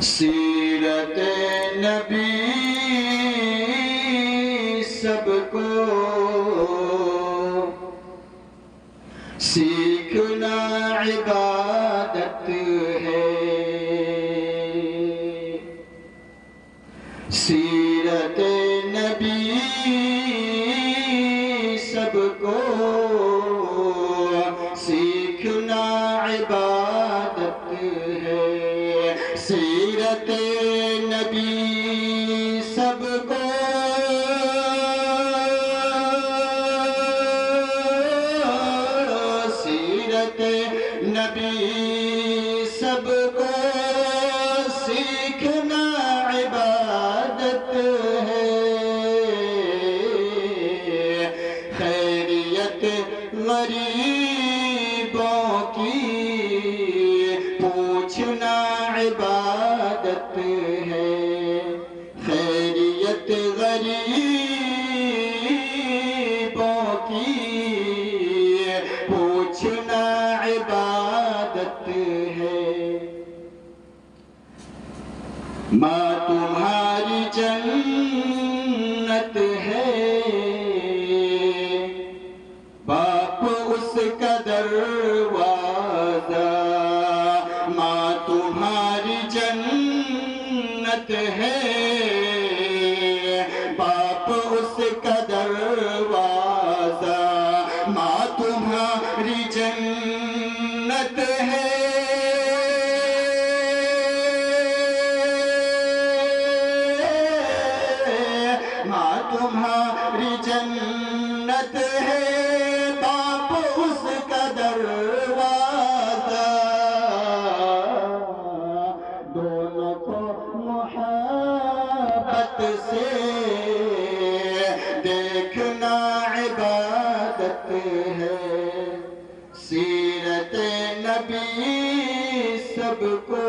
سیرت نبی سب کو سیکھنا عبادت ہے۔ سیرت نبی سب کو سیکھنا عبادت ہے۔ سیرت نبی سب کو سیرت نبی سب کو سیکھنا عبادت ہے۔ خیریت غریبوں کی پوچھنا عبادت ہے۔ خیریت غریبوں کی پوچھنا عبادت ہے۔ ماں تمہاری جنت ہے، باپ اس کا دروازہ۔ ماں تمہاری جنت ہے، باپ اس کا دروازہ۔ ماں تمہاری جنت ہے، ماں تمہاری جنت ہے، باپ اس کا دروازہ۔ دونوں کو محبت سے دیکھنا عبادت ہے۔ سیرت نبی سب کو